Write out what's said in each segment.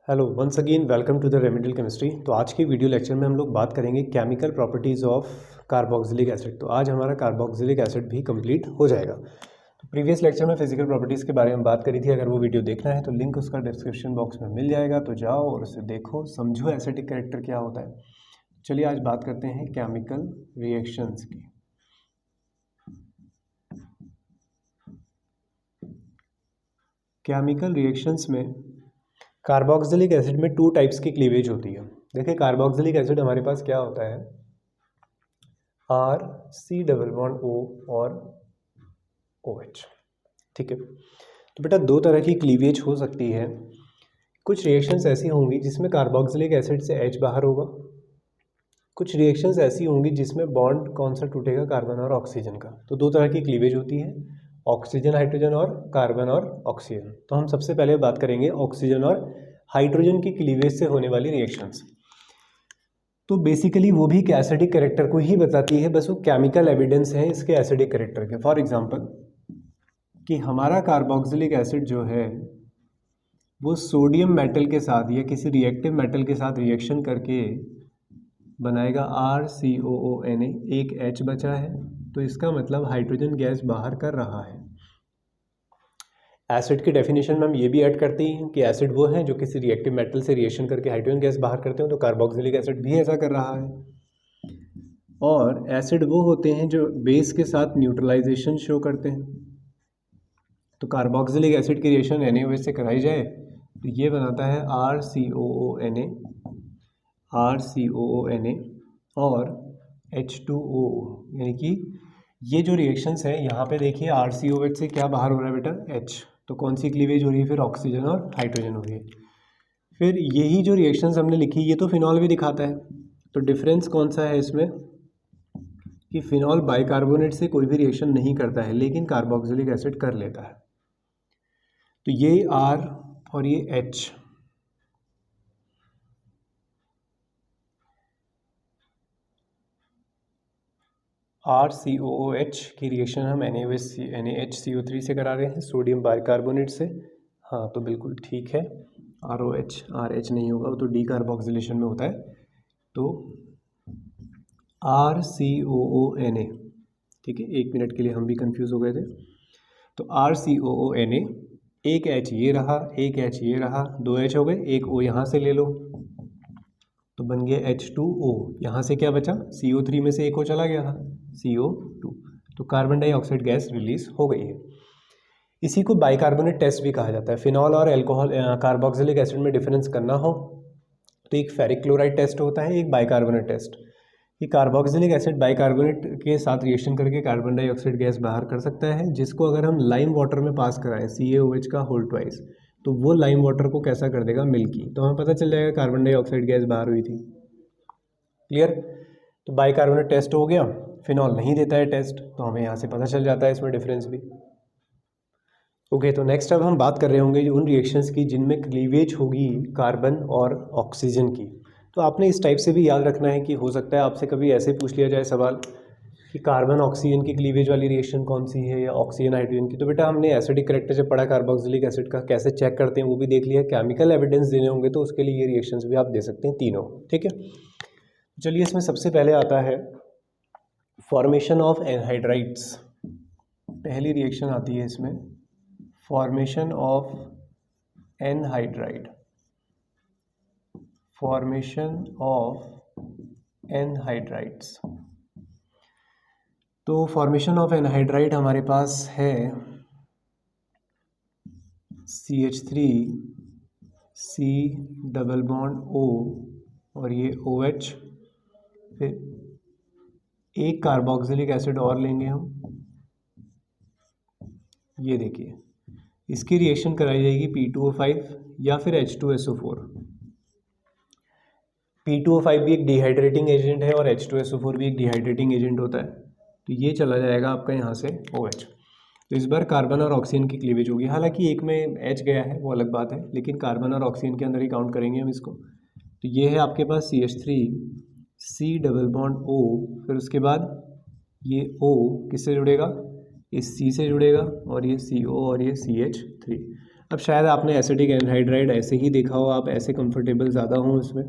Hello once again welcome to the remedial chemistry. तो आज के वीडियो लेक्चर में हम लोग बात करेंगे chemical properties of carboxylic acid. तो आज हमारा कार्बोक्सिलिक एसिड भी कंप्लीट हो जाएगा। तो प्रीवियस लेक्चर में फिजिकल प्रॉपर्टीज़ के बारे में बात करी थी। अगर वो वीडियो देखना है तो लिंक उसका डिस्क्रिप्शन बॉक्स में मिल जाएगा, तो जाओ और उसे देखो, समझो एसिडिक कैरेक्टर क्या होता है। चलिए आज बात करते हैं केमिकल रिएक्शंस की। केमिकल रिएक्शंस में कार्बोक्सिलिक एसिड में टू टाइप्स की क्लीवेज होती है। देखिए कार्बोक्सिलिक एसिड हमारे पास क्या होता है, R≡COO और OH। ठीक है, तो बेटा दो तरह की क्लीवेज हो सकती है। कुछ रिएक्शंस ऐसी होंगी जिसमें कार्बोक्सिलिक एसिड से H बाहर होगा, कुछ रिएक्शंस ऐसी होंगी जिसमें बॉन्ड कौन सा टूटेगा, कार्बन और ऑक्सीजन का। तो दो तरह की क्लीवेज होती है, ऑक्सीजन हाइड्रोजन और कार्बन और ऑक्सीजन। तो हम सबसे पहले बात करेंगे ऑक्सीजन और हाइड्रोजन की क्लीवेज से होने वाली रिएक्शंस। तो बेसिकली वो भी एसिडिक कैरेक्टर को ही बताती है, बस वो केमिकल एविडेंस है इसके एसिडिक कैरेक्टर के। फॉर एग्जांपल कि हमारा कार्बोक्सिलिक एसिड जो है वो सोडियम मेटल के साथ या किसी रिएक्टिव मेटल के साथ रिएक्शन करके बनाएगा RCOONA, एक H बचा है, तो इसका मतलब हाइड्रोजन गैस बाहर कर रहा है। एसिड की डेफिनेशन में हम ये भी ऐड करते हैं कि एसिड वो है जो किसी रिएक्टिव मेटल से रिएक्शन करके हाइड्रोजन गैस बाहर करते हैं, तो कार्बोक्सिलिक एसिड भी ऐसा कर रहा है। और एसिड वो होते हैं जो बेस के साथ न्यूट्रलाइजेशन शो करते हैं। तो कार्बोक्सिलिक एसिड की रिएक्शन NaOH से कराई जाए तो ये बनाता है RCOONA और H2O, यानी कि ये जो रिएक्शंस है यहाँ पे देखिए RCOH से क्या बाहर हो रहा है बेटा, H। तो कौन सी क्लीवेज हो रही है फिर, ऑक्सीजन और हाइड्रोजन हो रही है। फिर यही जो रिएक्शंस हमने लिखी ये तो फिनॉल भी दिखाता है। तो डिफरेंस कौन सा है इसमें कि फिनॉल बाइकार्बोनेट से कोई भी रिएक्शन नहीं करता है लेकिन कार्बोक्सिलिक एसिड कर लेता है। तो ये R और ये H, RCOOH की रिएक्शन हम NaHCO3 से करा रहे हैं, सोडियम बाइकार्बोनेट से। हाँ तो बिल्कुल ठीक है, ROH RH नहीं होगा, वो तो डी कार्बोक्सिलेशन में होता है। तो RCOONA, ठीक है, एक मिनट के लिए हम भी कंफ्यूज हो गए थे। तो RCOONA, एक H ये रहा, एक H ये रहा, दो H हो गए, एक O यहाँ से ले लो तो बन गया H2O। यहाँ से क्या बचा, CO3 में से एक O चला गया था, CO2, तो कार्बन डाइऑक्साइड गैस रिलीज हो गई है। इसी को बाइकार्बोनेट टेस्ट भी कहा जाता है। फिनॉल और अल्कोहल कार्बोक्सिलिक एसिड में डिफरेंस करना हो तो एक फेरिक क्लोराइड टेस्ट होता है, एक बाइकार्बोनेट टेस्ट। ये कार्बोक्सिलिक एसिड बाइकार्बोनेट के साथ रिएक्शन करके कार्बन डाइऑक्साइड गैस बाहर कर सकता है, जिसको अगर हम लाइम वाटर में पास कराएं CaOH का होल ट्वाइस, तो वो लाइम वाटर को कैसा कर देगा, मिल्की, तो हमें पता चल जाएगा कार्बन डाइऑक्साइड गैस बाहर हुई थी। क्लियर। तो बाइकार्बोनेट टेस्ट हो गया, फिनॉल नहीं देता है टेस्ट, तो हमें यहाँ से पता चल जाता है इसमें डिफरेंस भी। ओके, तो नेक्स्ट अब हम बात कर रहे होंगे उन रिएक्शंस की जिनमें क्लीवेज होगी कार्बन और ऑक्सीजन की। तो आपने इस टाइप से भी याद रखना है कि हो सकता है आपसे कभी ऐसे पूछ लिया जाए सवाल कि कार्बन ऑक्सीजन की क्लीवेज वाली रिएक्शन कौन सी है या ऑक्सीजन हाइड्रोजन की। तो बेटा हमने एसिडिक कैरेक्टर जब पढ़ा कार्बोक्सिलिक एसिड का कैसे चेक करते हैं वो भी देख लिया। केमिकल एविडेंस देने होंगे तो उसके लिए ये रिएक्शंस भी आप दे सकते हैं तीनों। ठीक है, चलिए इसमें सबसे पहले आता है फॉर्मेशन ऑफ एनहाइड्राइड्स। पहली रिएक्शन आती है इसमें formation of anhydride, formation of anhydrides. तो फॉर्मेशन ऑफ एनहाइड्राइड हमारे पास है CH3 C double bond O और ये OH, फिर एक कार्बोक्सिलिक एसिड और लेंगे हम, ये देखिए इसकी रिएक्शन कराई जाएगी P2O5 या फिर H2SO4। P2O5 भी एक डिहाइड्रेटिंग एजेंट है और H2SO4 भी एक डिहाइड्रेटिंग एजेंट होता है, तो ये चला जाएगा आपका यहाँ से OH। तो इस बार कार्बन और ऑक्सीजन की क्लीवेज होगी, हालांकि एक में H गया है वो अलग बात है, लेकिन कार्बन और ऑक्सीजन के अंदर ही काउंट करेंगे हम इसको। तो ये है आपके पास CH3 C double bond O, फिर उसके बाद ये O किससे जुड़ेगा, इस C से जुड़ेगा और ये CO और ये CH3। अब शायद आपने एसिटिक एनहाइड्राइड ऐसे ही देखा हो, आप ऐसे कंफर्टेबल ज़्यादा हों इसमें।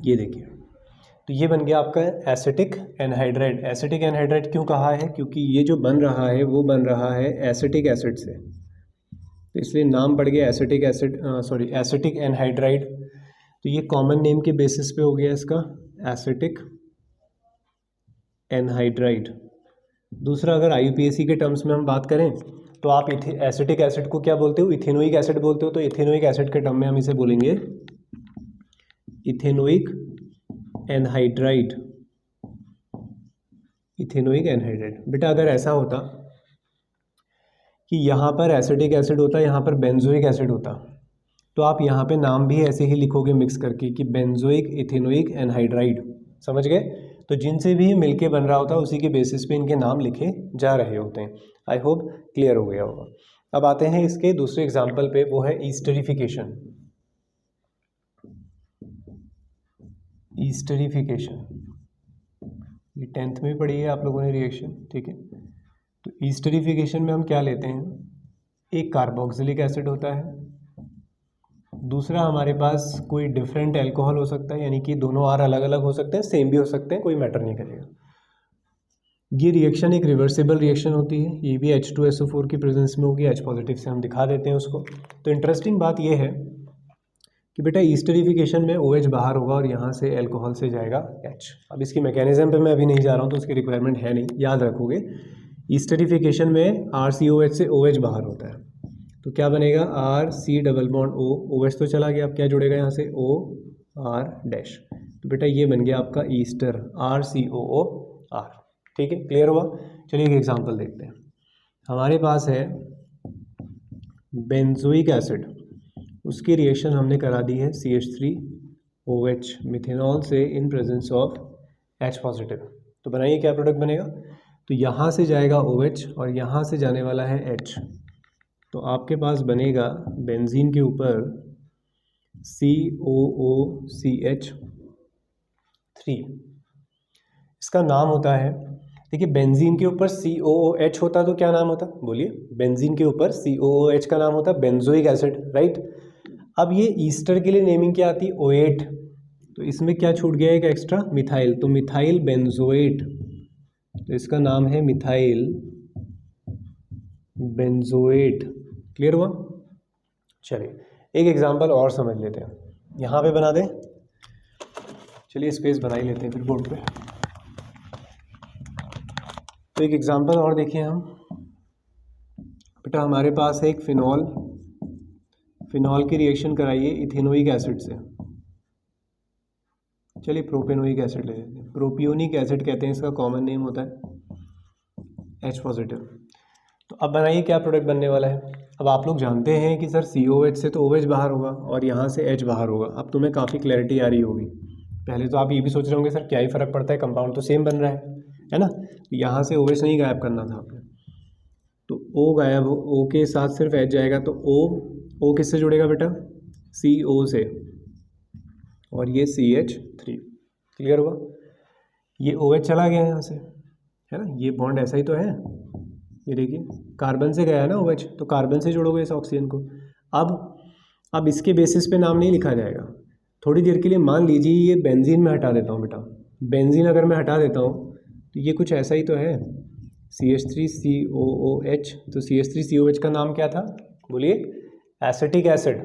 ये देखिए, तो ये बन गया आपका एसिटिक एनहाइड्राइड। एसिटिक एनहाइड्राइड क्यों कहा है? क्योंकि ये जो बन रहा है वो बन रहा है एसिटिक एसिड से, तो इसलिए नाम पड़ गया acetic acid, sorry acetic anhydride. तो ये कॉमन नेम के बेसिस पे हो गया इसका एसिटिक एनहाइड्राइड। दूसरा, अगर IUPAC के टर्म्स में हम बात करें तो आप एसिटिक एसिड को क्या बोलते हो? इथेनोइक एसिड बोलते हो। तो इथेनोइक एसिड के टर्म में हम इसे बोलेंगे इथेनोइक एनहाइड्राइड। Ethanoic anhydride. बेटा अगर ऐसा होता कि यहाँ पर एसिटिक एसिड होता, यहाँ पर बेंजोइक एसिड होता, तो आप यहाँ पे नाम भी ऐसे ही लिखोगे मिक्स करके कि बेंजोइक इथेनोइक एनहाइड्राइड। समझ गए? तो जिनसे भी मिलके बन रहा होता है उसी के बेसिस पे इनके नाम लिखे जा रहे होते हैं। आई होप क्लियर हो गया होगा। अब आते हैं इसके दूसरे एग्जाम्पल पे, वो है ईस्टरिफिकेशन। ईस्टरिफिकेशन ये 10th में पढ़ी है आप लोगों ने रिएक्शन, ठीक है। तो ईस्टरिफिकेशन में हम क्या लेते हैं? एक कार्बोक्सिलिक एसिड होता है, दूसरा हमारे पास कोई डिफरेंट अल्कोहल हो सकता है, यानी कि दोनों आर अलग अलग हो सकते हैं, सेम भी हो सकते हैं, कोई मैटर नहीं करेगा। ये रिएक्शन एक रिवर्सिबल रिएक्शन होती है, ये भी H2SO4 की प्रेजेंस में होगी, H पॉजिटिव से हम दिखा देते हैं उसको। तो इंटरेस्टिंग बात ये है कि बेटा ईस्टरिफिकेशन में OH बाहर होगा और यहाँ से अल्कोहल से जाएगा H। अब इसकी मैकेनिज्म पे मैं अभी नहीं जा रहा हूँ, तो उसकी रिक्वायरमेंट है नहीं, याद रखोगे। ईस्टरिफिकेशन में RCOH से OH बाहर होता है, तो क्या बनेगा? RC double bond O, OH तो चला गया, अब क्या जुड़ेगा यहाँ से? OR dash. तो बेटा ये बन गया आपका ईस्टर, RCOOR। ठीक है, क्लियर हुआ? चलिए एक एग्जांपल देखते हैं। हमारे पास है बेंजोइक एसिड, उसकी रिएक्शन हमने करा दी है CH3OH मिथेनॉल से in presence of H positive. तो बनाइए क्या प्रोडक्ट बनेगा? तो यहाँ से जाएगा OH और यहाँ से जाने वाला है H, तो आपके पास बनेगा बेंजीन के ऊपर COOCH3। इसका नाम होता है, देखिए बेंजीन के ऊपर COOH होता तो क्या नाम होता? बोलिए। बेंजीन के ऊपर COOH का नाम होता बेंजोइक एसिड, राइट। अब ये ईस्टर के लिए नेमिंग क्या आती? O8, तो इसमें क्या छूट गया? एक एक्स्ट्रा मिथाइल, तो मिथाइल बेंजोएट, तो इसका नाम है मिथाइल बेंजोएट। क्लियर हुआ? चलिए एक एग्जांपल और समझ लेते हैं, यहाँ पे बना दें। चलिए स्पेस बना ही लेते हैं फिर बोर्ड पे। तो एक एग्जांपल और देखिए हम। बेटा हमारे पास है एक फिनॉल, फिनॉल की रिएक्शन कराइए इथेनोइक एसिड से। चलिए प्रोपेनोइक एसिड ले लेते हैं, प्रोपियोनिक एसिड कहते हैं, इसका कॉमन नेम होता है H पॉजिटिव। तो अब बनाइए क्या प्रोडक्ट बनने वाला है। अब आप लोग जानते हैं कि सर COH से तो OH बाहर होगा और यहाँ से H बाहर होगा। अब तुम्हें काफ़ी क्लैरिटी आ रही होगी। पहले तो आप ये भी सोच रहे होंगे सर क्या ही फ़र्क पड़ता है, कंपाउंड तो सेम बन रहा है ना। यहाँ से OH नहीं गायब करना था आपने, तो O गायब हो, O के साथ सिर्फ H जाएगा, तो O किससे जुड़ेगा बेटा? CO से, और ये CH3। क्लियर हुआ? ये OH चला गया यहाँ से, है ना, ये बॉन्ड ऐसा ही तो है। ये देखिए कार्बन से गया है ना OH, तो कार्बन से जोड़ोगे इस ऑक्सीजन को। अब इसके बेसिस पे नाम नहीं लिखा जाएगा। थोड़ी देर के लिए मान लीजिए ये बेंजीन में हटा देता हूँ बेटा, बेंजीन अगर मैं हटा देता हूँ तो ये कुछ ऐसा ही तो है, CH3COOH। तो CH3COH का नाम क्या था? बोलिए, एसिटिक एसिड।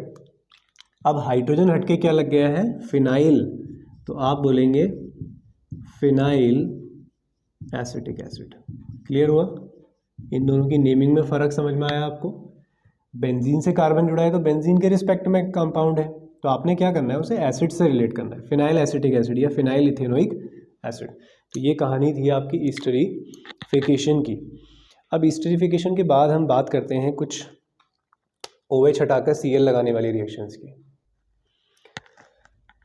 अब हाइड्रोजन हटके क्या लग गया है? फिनाइल, तो आप बोलेंगे फिनाइल एसिटिक एसिड। क्लियर हुआ? इन दोनों की नेमिंग में फ़र्क समझ में आया आपको? बेंजीन से कार्बन जुड़ा है तो बेंजीन के रिस्पेक्ट में कंपाउंड है, तो आपने क्या करना है? उसे एसिड से रिलेट करना है, फिनाइल एसिटिक एसिड या फिनाइल इथेनोइक एसिड। तो ये कहानी थी आपकी ईस्टरिफिकेशन की। अब ईस्टरिफिकेशन के बाद हम बात करते हैं कुछ OH हटाकर Cl लगाने वाली रिएक्शंस की।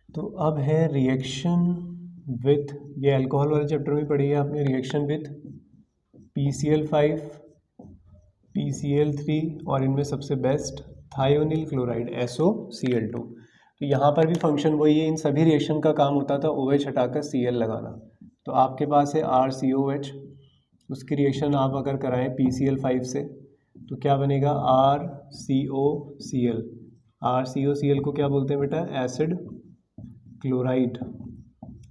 तो अब है रिएक्शन विथ, ये अल्कोहल वाले चैप्टर में पढ़ी है आपने, रिएक्शन विथ PCl5 PCl3 और इनमें सबसे बेस्ट थायोनिल क्लोराइड SOCl2। तो यहाँ पर भी फंक्शन वही है, इन सभी रिएक्शन का काम होता था OH हटाकर Cl लगाना। तो आपके पास है RCOH, उसकी रिएक्शन आप अगर कराएं PCl5 से तो क्या बनेगा RCOCl। RCOCl को क्या बोलते हैं बेटा, एसिड क्लोराइड।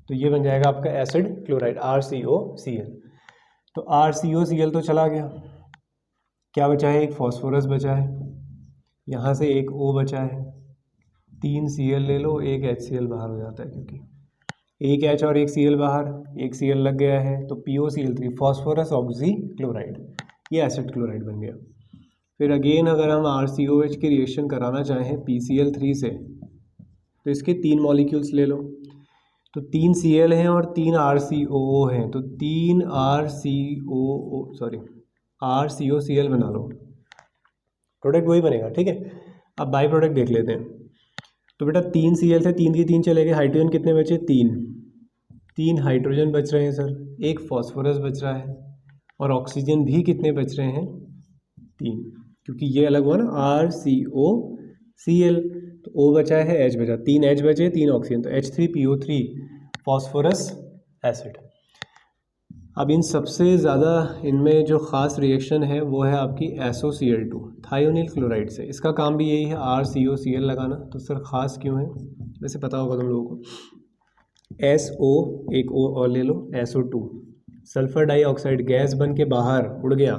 तो ये बन जाएगा आपका एसिड क्लोराइड RCOCl। तो RCOCl तो चला गया, क्या बचा है, एक फॉस्फोरस बचा है, यहाँ से एक O बचा है, 3 Cl ले लो, एक HCl बाहर हो जाता है, क्योंकि एक H और एक Cl बाहर, एक Cl लग गया है, तो POCl3 फॉस्फोरस ऑक्सी क्लोराइड, ये एसिड क्लोराइड बन गया। फिर अगेन अगर हम RCOH की रिएक्शन कराना चाहें PCl3 से, तो इसके 3 मॉलिक्यूल्स ले लो, तो 3 Cl हैं और 3 RCOO हैं, तो 3 RCOCl बना लो, प्रोडक्ट वही बनेगा, ठीक है। अब बाई प्रोडक्ट देख लेते हैं। तो बेटा 3 Cl थे, 3 की 3 चले गए, हाइड्रोजन कितने बचे, 3 हाइड्रोजन बच रहे हैं सर, एक फॉस्फोरस बच रहा है, और ऑक्सीजन भी कितने बच रहे हैं, 3, क्योंकि ये अलग हुआ ना RCOCl, तो O बचा है, H बचा, 3 H बचे, 3 ऑक्सीजन, तो H3PO3 फॉस्फोरस एसिड। अब इन सबसे ज़्यादा इनमें जो ख़ास रिएक्शन है वो है आपकी SOCl2 थायोनिल क्लोराइड से। इसका काम भी यही है RCOCl लगाना। तो सर ख़ास क्यों है, वैसे पता होगा तुम लोगों को। SO, एक O और ले लो, SO2 सल्फर डाइऑक्साइड गैस बन के बाहर उड़ गया,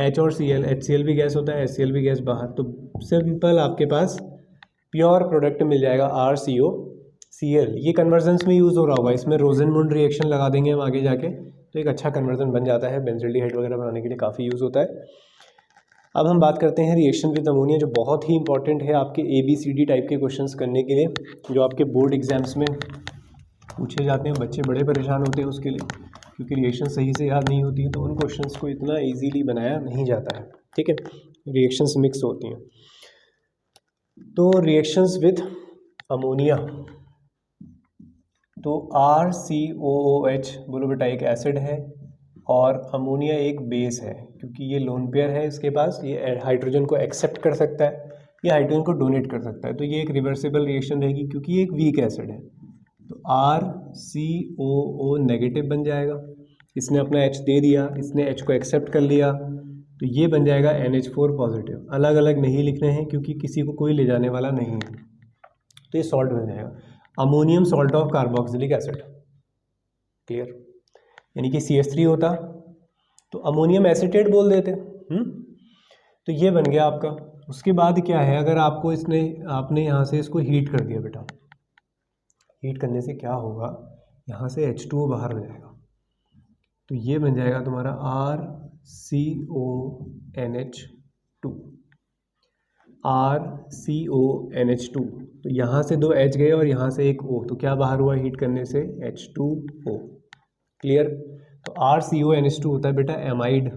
H और Cl, HCl भी गैस होता है, HCl भी गैस बाहर, तो सिंपल आपके पास प्योर प्रोडक्ट मिल जाएगा RCOCl। ये कन्वर्जन्स में यूज़ हो रहा होगा, इसमें रोजेनमुंड रिएक्शन लगा देंगे हम आगे जाके, तो एक अच्छा कन्वर्जन बन जाता है, बेंजल्डिहाइड वगैरह बनाने के लिए काफ़ी यूज़ होता है। अब हम बात करते हैं रिएक्शन विद अमोनिया, जो बहुत ही इंपॉर्टेंट है आपके ABCD टाइप के क्वेश्चंस करने के लिए, जो आपके बोर्ड एग्जाम्स में पूछे जाते हैं। बच्चे बड़े परेशान होते हैं उसके लिए, क्योंकि रिएक्शन सही से याद नहीं होती है, तो उन क्वेश्चंस को इतना ईजीली बनाया नहीं जाता है, ठीक है। रिएक्शंस मिक्स होती हैं। तो रिएक्शंस विद अमोनिया, तो RCOOH बोलो बेटा एक एसिड है, और अमोनिया एक बेस है, क्योंकि ये लोन पेयर है इसके पास, ये हाइड्रोजन को एक्सेप्ट कर सकता है, ये हाइड्रोजन को डोनेट कर सकता है, तो ये एक रिवर्सिबल रिएक्शन रहेगी, क्योंकि ये एक वीक एसिड है। तो RCOO नेगेटिव बन जाएगा, इसने अपना H दे दिया, इसने H को एक्सेप्ट कर लिया, तो ये बन जाएगा NH4 पॉजिटिव। अलग अलग नहीं लिखने हैं, क्योंकि किसी को कोई ले जाने वाला नहीं है, तो ये सॉल्ट बन जाएगा, ammonium salt of carboxylic acid. Clear, यानी कि CH3 होता तो अमोनियम एसीटेट बोल देते। तो ये बन गया आपका। उसके बाद क्या है, अगर आपको आपने यहाँ से इसको हीट कर दिया बेटा, हीट करने से क्या होगा, यहाँ से H2O बाहर हो जाएगा, तो ये बन जाएगा तुम्हारा RCONH2। तो यहाँ से 2 H गए और यहाँ से एक O, तो क्या बाहर हुआ हीट करने से, H2O। क्लियर। तो RCONH2 होता है बेटा एमाइड,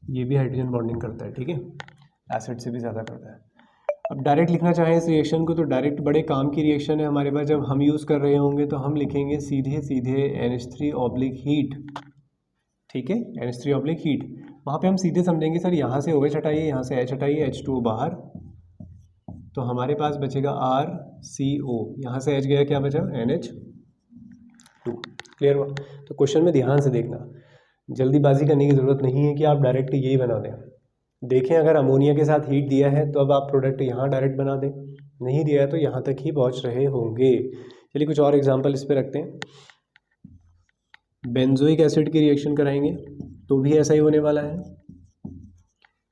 ये भी हाइड्रोजन बॉन्डिंग करता है, ठीक है, एसिड से भी ज़्यादा करता है। अब डायरेक्ट लिखना चाहें इस रिएक्शन को, तो डायरेक्ट बड़े काम की रिएक्शन है हमारे पास, जब हम यूज़ कर रहे होंगे तो हम लिखेंगे सीधे सीधे NH3 हीट, ठीक है, NH3 हीट। वहाँ पे हम सीधे समझेंगे सर यहाँ से OH हटाइए, यहाँ से H हटाइए, H2O बाहर, तो हमारे पास बचेगा RCO, यहाँ से H गया, क्या बचा, NH2। क्लियर हुआ। तो क्वेश्चन में ध्यान से देखना, जल्दीबाजी करने की ज़रूरत नहीं है कि आप डायरेक्ट यही बना दें। देखें अगर अमोनिया के साथ हीट दिया है तो अब आप प्रोडक्ट यहाँ डायरेक्ट बना दें, नहीं दिया है तो यहाँ तक ही पहुँच रहे होंगे। चलिए कुछ और एग्जांपल इस पे रखते हैं। बेंजोइक एसिड की रिएक्शन कराएंगे तो भी ऐसा ही होने वाला है,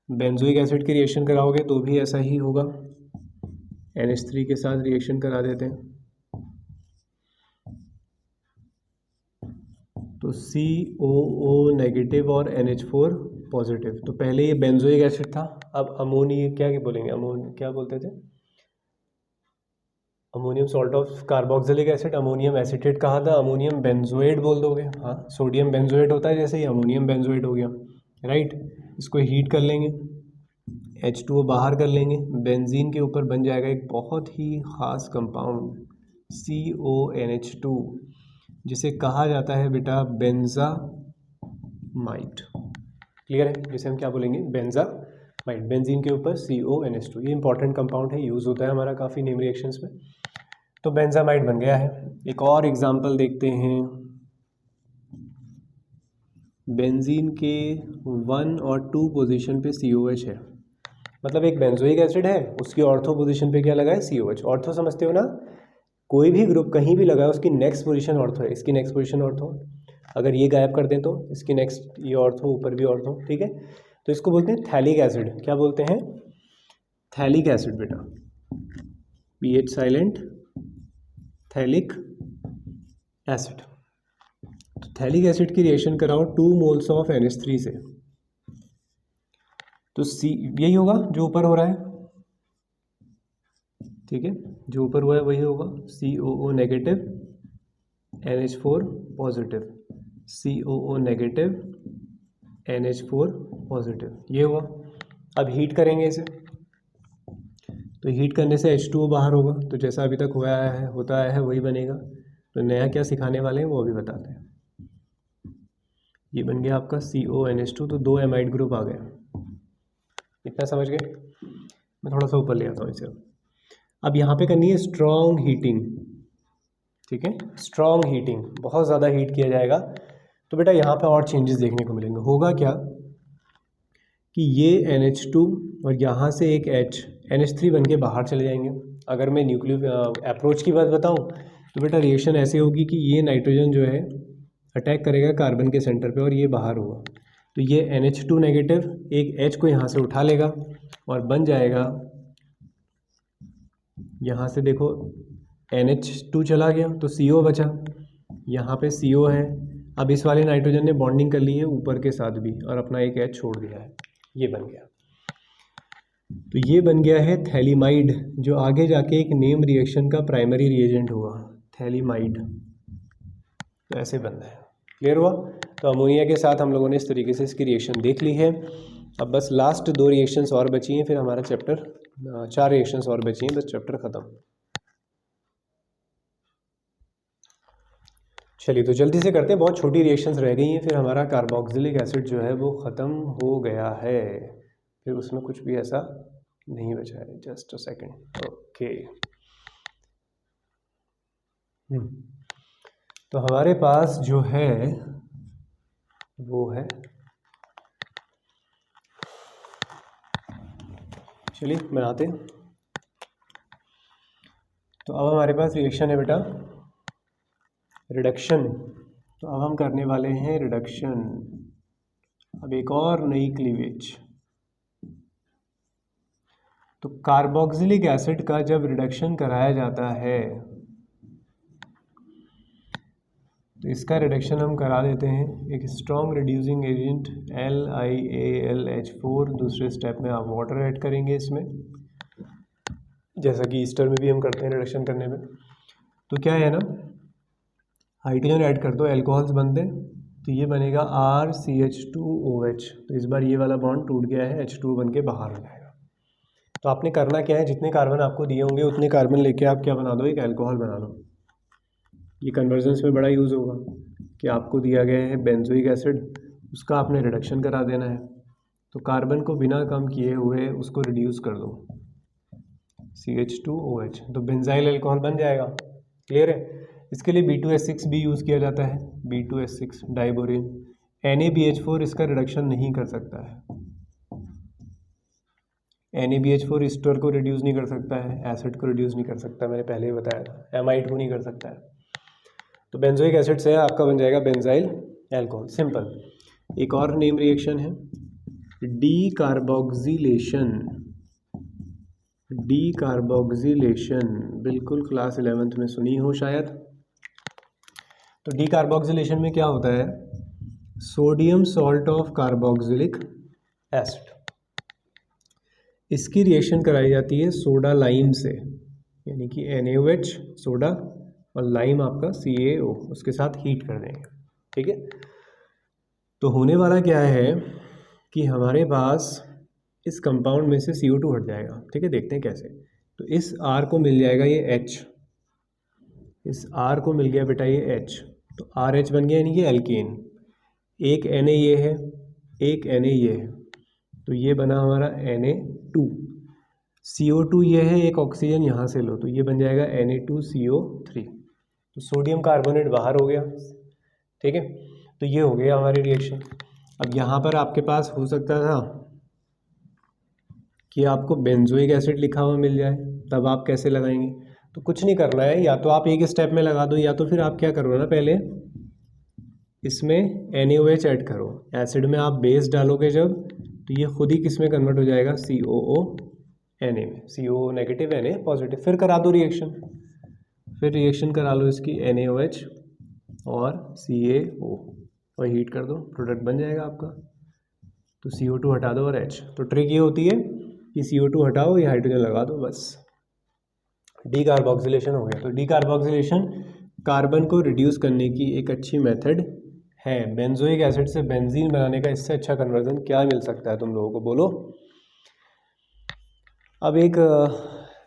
बेंजोइक एसिड की रिएक्शन कराओगे तो भी ऐसा ही होगा। NH3 के साथ रिएक्शन करा देते हैं, तो COO नेगेटिव और NH4 पॉजिटिव। तो पहले ये बेंजोइक एसिड था, अब अमोनिया क्या बोलेंगे, क्या बोलते थे, ammonium salt of carboxylic acid, ammonium acetate कहा था, अमोनियम बेंजोएट बोल दोगे। हाँ, सोडियम बेंजोएट होता है, जैसे ही अमोनियम बेंजोएट हो गया, राइट। इसको हीट कर लेंगे, H2O बाहर कर लेंगे, बेंजीन के ऊपर बन जाएगा एक बहुत ही ख़ास कंपाउंड CONH2, जिसे कहा जाता है बेटा बेंजामाइड। क्लियर है, जिसे हम क्या बोलेंगे, बेंजामाइड। बेंजीन के ऊपर CONH2, ये इंपॉर्टेंट कंपाउंड है, यूज़ होता है हमारा काफ़ी नेम रिएक्शंस में। तो बेंजामाइड बन गया है। एक और एग्जांपल देखते हैं, बेंजीन के 1 और 2 पोजीशन पे COH है, मतलब एक बेंजोइक एसिड है, उसकी ऑर्थो पोजीशन पे क्या लगा है, COH। ऑर्थो समझते हो ना, कोई भी ग्रुप कहीं भी लगा है उसकी नेक्स्ट पोजीशन ऑर्थो है, इसकी नेक्स्ट पोजीशन ऑर्थो। अगर ये गायब कर दें तो इसकी नेक्स्ट ये ऑर्थो, ऊपर भी ऑर्थो, ठीक है। तो इसको बोलते हैं थैलिक एसिड। क्या बोलते हैं, थैलिक एसिड बेटा, PH साइलेंट, थैलिक एसिड। तो थैलिक एसिड की रिएक्शन कराओ 2 मोल्स ऑफ NH3 से, तो सी यही होगा जो ऊपर हो रहा है, ठीक है, जो ऊपर हुआ है वही होगा, COO negative NH4 positive, COO negative NH4 positive, ये हुआ। अब हीट करेंगे इसे, तो हीट करने से H2O बाहर होगा, तो जैसा अभी तक हुआ है होता आया है वही बनेगा। तो नया क्या सिखाने वाले हैं वो अभी बताते हैं। ये बन गया आपका CONH2, तो 2 एमाइड ग्रुप आ गए, इतना समझ गए। मैं थोड़ा सा ऊपर ले आता हूँ इसे। अब यहाँ पे करनी है स्ट्रॉन्ग हीटिंग, ठीक है, स्ट्रॉन्ग हीटिंग, बहुत ज़्यादा हीट किया जाएगा। तो बेटा यहाँ पे और चेंजेस देखने को मिलेंगे। होगा क्या कि ये NH2 और यहाँ से एक NH3 बन के बाहर चले जाएंगे। अगर मैं न्यूक्लियर अप्रोच की बात बताऊँ तो बेटा रिएक्शन ऐसे होगी कि ये नाइट्रोजन जो है अटैक करेगा कार्बन के सेंटर पे और ये बाहर होगा, तो ये NH2 नेगेटिव एक H को यहाँ से उठा लेगा और बन जाएगा, यहाँ से देखो NH2 चला गया तो CO बचा, यहाँ पे CO है। अब इस वाले नाइट्रोजन ने बॉन्डिंग कर ली है ऊपर के साथ भी और अपना एक H छोड़ दिया है, ये बन गया। तो ये बन गया है थैलीमाइड, जो आगे जाके एक नेम रिएक्शन का प्राइमरी रिएजेंट हुआ, थैलीमाइड। तो ऐसे बनना है, क्लियर हुआ। तो अमोनिया के साथ हम लोगों ने इस तरीके से इसकी रिएक्शन देख ली है। अब बस लास्ट 2 रिएक्शंस और बची हैं, फिर हमारा चैप्टर 4 रिएक्शंस और बची हैं, बस चैप्टर ख़त्म। चलिए तो जल्दी से करते हैं, बहुत छोटी रिएक्शंस रह गई हैं, फिर हमारा कार्बोक्सिलिक एसिड जो है वो ख़त्म हो गया है, फिर उसमें कुछ भी ऐसा नहीं बचा है। Just a second, okay. तो हमारे पास जो है वो है, चलिए बनाते हैं। तो अब हमारे पास रिएक्शन है बेटा रिडक्शन, तो अब हम करने वाले हैं रिडक्शन। अब एक और नई क्लीवेज। तो कार्बोक्सिलिक एसिड का जब रिडक्शन कराया जाता है तो इसका रिडक्शन हम करा देते हैं एक स्ट्रॉन्ग रिड्यूसिंग एजेंट LiAlH4, दूसरे स्टेप में आप वाटर ऐड करेंगे इसमें, जैसा कि ईस्टर में भी हम करते हैं रिडक्शन करने में। तो क्या है ना, हाइड्रोजन ऐड कर दो, एल्कोहल्स बनते हैं, तो ये बनेगा RCH2OH। तो इस बार ये वाला बॉन्ड टूट गया है, H2O बन के बाहर हो जाएगा। तो आपने करना क्या है, जितने कार्बन आपको दिए होंगे उतने कार्बन लेके आप क्या बना दो, एक अल्कोहल बना लो। ये कन्वर्जन्स में बड़ा यूज़ होगा कि आपको दिया गया है बेंजोइक एसिड, उसका आपने रिडक्शन करा देना है। तो कार्बन को बिना कम किए हुए उसको रिड्यूस कर दो, CH2OH, तो बेंजाइल अल्कोहल बन जाएगा। क्लियर है। इसके लिए B2S6 भी यूज़ किया जाता है, B2S6 डाइबोरिन। NaBH4 इसका रिडक्शन नहीं कर सकता है, NaBH4 ईस्टर को रिड्यूस नहीं कर सकता है, एसिड को रिड्यूस नहीं कर सकता, मैंने पहले ही बताया था, एमाइड को नहीं कर सकता है। तो बेंजोइक एसिड से आपका बन जाएगा बेंजाइल अल्कोहल, सिंपल। एक और नेम रिएक्शन है डीकार्बोक्सिलेशन। डीकार्बोक्सिलेशन बिल्कुल क्लास 11th में सुनी हो शायद। तो डीकार्बोक्सिलेशन में क्या होता है, sodium salt of carboxylic acid, इसकी रिएक्शन कराई जाती है सोडा लाइम से, यानी कि NaOH सोडा और लाइम आपका CaO, उसके साथ हीट कर देंगे, ठीक है। तो होने वाला क्या है कि हमारे पास इस कंपाउंड में से CO2 हट जाएगा, ठीक है, देखते हैं कैसे। तो इस R को मिल जाएगा ये H, इस R को मिल गया बेटा ये H, तो RH बन गया, यानी कि एल्केन। एक Na ये है, एक Na ये है, तो ये बना हमारा Na2। CO2 ये है, एक ऑक्सीजन यहाँ से लो, तो ये बन जाएगा Na2CO3। तो सोडियम कार्बोनेट बाहर हो गया, ठीक है। तो ये हो गया हमारी रिएक्शन। अब यहाँ पर आपके पास हो सकता था कि आपको बेंजोइक एसिड लिखा हुआ मिल जाए, तब आप कैसे लगाएंगे? तो कुछ नहीं करना है, या तो आप एक स्टेप में लगा दो, या तो फिर आप क्या करो ना, पहले इसमें NaOH ऐड करो। एसिड में आप बेस डालोगे जब, तो ये खुद ही किस में कन्वर्ट हो जाएगा, COO Na में, CO नेगेटिव Na पॉजिटिव। फिर करा दो रिएक्शन, फिर रिएक्शन करा लो इसकी NaOH और CaO और हीट कर दो, प्रोडक्ट बन जाएगा आपका। तो CO2 हटा दो और H। तो ट्रिक ये होती है कि CO2 हटाओ, ये हाइड्रोजन लगा दो, बस डीकार्बोक्सिलेशन हो गया। तो डीकार्बोक्सिलेशन कार्बन को रिड्यूस करने की एक अच्छी मेथड है। बेंजोइक एसिड से बेंजीन बनाने का इससे अच्छा कन्वर्जन क्या मिल सकता है तुम लोगों को, बोलो। अब एक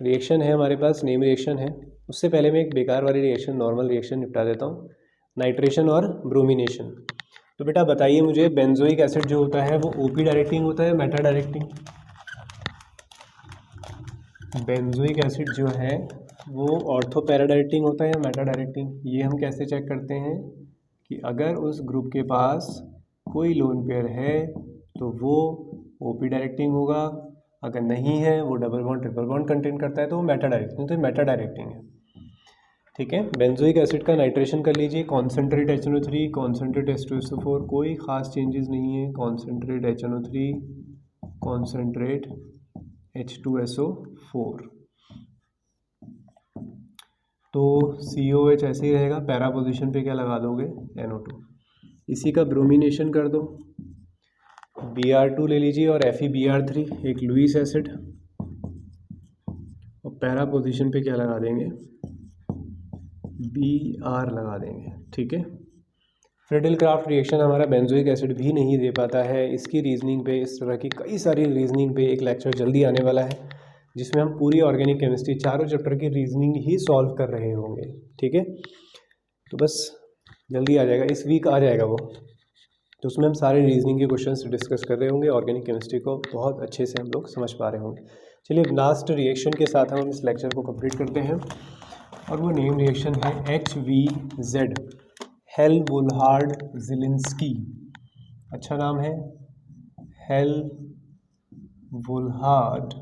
रिएक्शन है हमारे पास, नेम रिएक्शन है। उससे पहले मैं एक बेकार वाली रिएक्शन, नॉर्मल रिएक्शन निपटा देता हूँ, नाइट्रेशन और ब्रोमिनेशन। तो बेटा बताइए मुझे, बेंजोइक एसिड जो होता है वो OP डायरेक्टिंग होता है, मेटा डायरेक्टिंग? बेंजोइक एसिड जो है वो ऑर्थो पैरा डायरेक्टिंग होता है या मेटा डायरेक्टिंग? ये हम कैसे चेक करते हैं कि अगर उस ग्रुप के पास कोई लोन पेयर है तो वो OP डायरेक्टिंग होगा, अगर नहीं है, वो double bond triple bond contain करता है, तो वो मेटा डायरेक्टिंग, तो मेटा डायरेक्टिंग है। ठीक है, बेंजोइक एसिड का नाइट्रेशन कर लीजिए, कॉन्सेंट्रेट HNO3, कॉन्सेंट्रेट H2SO4, कोई खास चेंजेस नहीं है, कॉन्सेंट्रेट HNO3, कॉन्सेंट्रेट H2SO4। तो COH ऐसे ही रहेगा, पैरा पोजीशन पे क्या लगा दोगे, NO2। इसी का ब्रोमिनेशन कर दो, Br2 ले लीजिए और FeBr3, एक लुईस एसिड, और पैरा पोजीशन पे क्या लगा देंगे, Br लगा देंगे। ठीक है, फ्रेडल-क्राफ्ट रिएक्शन हमारा बेंजोइक एसिड भी नहीं दे पाता है। इसकी रीजनिंग पे, इस तरह की कई सारी रीजनिंग पे एक लेक्चर जल्दी आने वाला है, जिसमें हम पूरी ऑर्गेनिक केमिस्ट्री चारों चैप्टर की रीजनिंग ही सॉल्व कर रहे होंगे। ठीक है, तो बस जल्दी आ जाएगा, इस वीक आ जाएगा वो। तो उसमें हम सारे रीजनिंग के क्वेश्चंस डिस्कस कर रहे होंगे, ऑर्गेनिक केमिस्ट्री को बहुत अच्छे से हम लोग समझ पा रहे होंगे। चलिए लास्ट रिएक्शन के साथ हम इस लेक्चर को कंप्लीट करते हैं, और वो नेम रिएक्शन है HVZ, हेल-वुल्हार्ड ज़िलिंस्की। अच्छा नाम है, हेल-वुल्हार्ड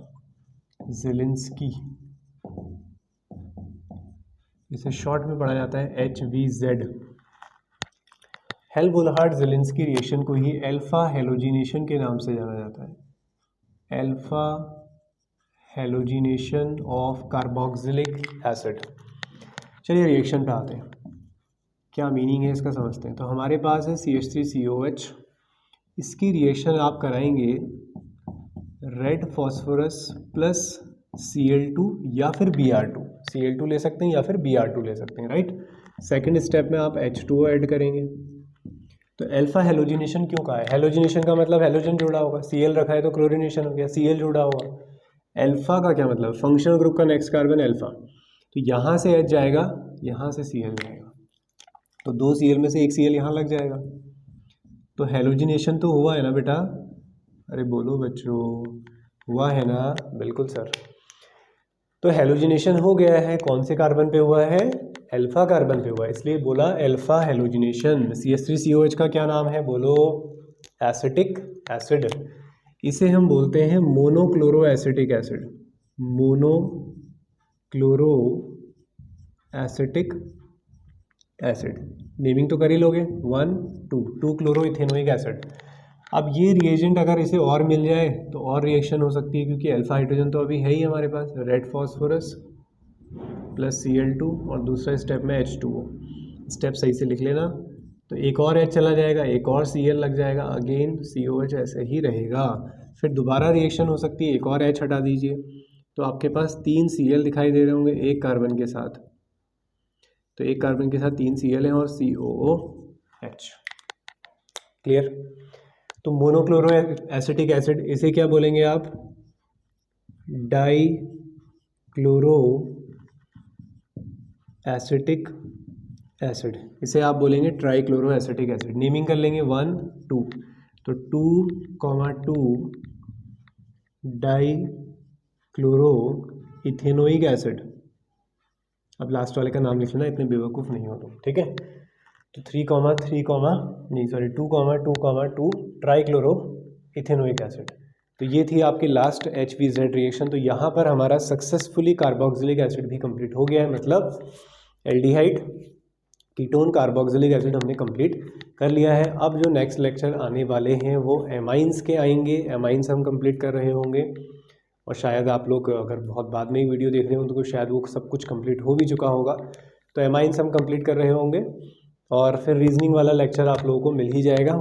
ज़िलिंस्की, इसे शॉर्ट में पढ़ा जाता है HVZ। हेल-वुल्हार्ड ज़िलिंस्की रिएक्शन को ही अल्फा हेलोजिनेशन के नाम से जाना जाता है, alpha halogenation of carboxylic acid. चलिए रिएक्शन पे आते हैं, क्या मीनिंग है इसका समझते हैं। तो हमारे पास है CH3COH, इसकी रिएक्शन आप कराएंगे रेड फॉस्फोरस प्लस Cl2 या फिर Br2, Cl2 ले सकते हैं या फिर Br2 ले सकते हैं, राइट। सेकंड स्टेप में आप H2O ऐड करेंगे। तो अल्फा हेलोजिनेशन क्यों कहा है? हेलोजिनेशन का मतलब हेलोजन जुड़ा होगा, Cl रखा है तो क्लोरीनेशन हो गया, Cl जुड़ा होगा। अल्फा का क्या मतलब, फंक्शनल ग्रुप का नेक्स्ट कार्बन अल्फा, तो यहाँ से H जाएगा, यहाँ से Cl जाएगा, तो 2 Cl में से 1 Cl यहाँ लग जाएगा। तो हेलोजिनेशन तो हुआ है ना बेटा, अरे बोलो बच्चों, हुआ है ना? बिल्कुल सर। तो हेलोजिनेशन हो गया है, कौन से कार्बन पे हुआ है, अल्फा कार्बन पे हुआ है, इसलिए बोला अल्फा हेलोजिनेशन। CH3COH का क्या नाम है, बोलो, एसिटिक एसिड। इसे हम बोलते हैं monochloro acetic acid, monochloro acetic acid. Naming तो कर ही लोगे, 1 2 क्लोरो इथेनोइक एसिड। अब ये रिएजेंट अगर इसे और मिल जाए तो और रिएक्शन हो सकती है, क्योंकि अल्फा हाइड्रोजन तो अभी है ही हमारे पास, रेड फॉस्फोरस प्लस Cl2 और दूसरा स्टेप में H2O। स्टेप सही से लिख लेना। तो एक और H चला जाएगा, एक और Cl लग जाएगा, अगेन COH ऐसे ही रहेगा। फिर दोबारा रिएक्शन हो सकती है, एक और H हटा दीजिए, तो आपके पास 3 Cl दिखाई दे रहे होंगे एक कार्बन के साथ। तो एक कार्बन के साथ 3 Cl हैं और COOH। क्लियर? तो मोनोक्लोरो एसिटिक एसिड, इसे क्या बोलेंगे आप, डाई क्लोरो एसिटिक एसिड, इसे आप बोलेंगे ट्राईक्लोरो एसिटिक एसिड। नेमिंग कर लेंगे 1 2, तो 2,2 डाई क्लोरो इथेनोइक एसिड। अब लास्ट वाले का नाम लिख लेना, इतने बेवकूफ़ नहीं हो तुम, ठीक है। तो 2,2,2 ट्राइक्लोरो इथेनोइक एसिड। तो ये थी आपकी लास्ट HVZ रिएक्शन। तो यहाँ पर हमारा सक्सेसफुली कार्बोक्सिलिक एसिड भी कंप्लीट हो गया है, मतलब एल्डिहाइड कीटोन कार्बोक्सिलिक एसिड हमने कंप्लीट कर लिया है। अब जो नेक्स्ट लेक्चर आने वाले हैं वो एमाइंस के आएंगे। एमाइंस हम कंप्लीट कर रहे होंगे, और शायद आप लोग अगर बहुत बाद में ही वीडियो देख रहे हो तो शायद वो सब कुछ कंप्लीट हो भी चुका होगा। तो एमाइंस हम कंप्लीट कर रहे होंगे, और फिर रीजनिंग वाला लेक्चर आप लोगों को मिल ही जाएगा।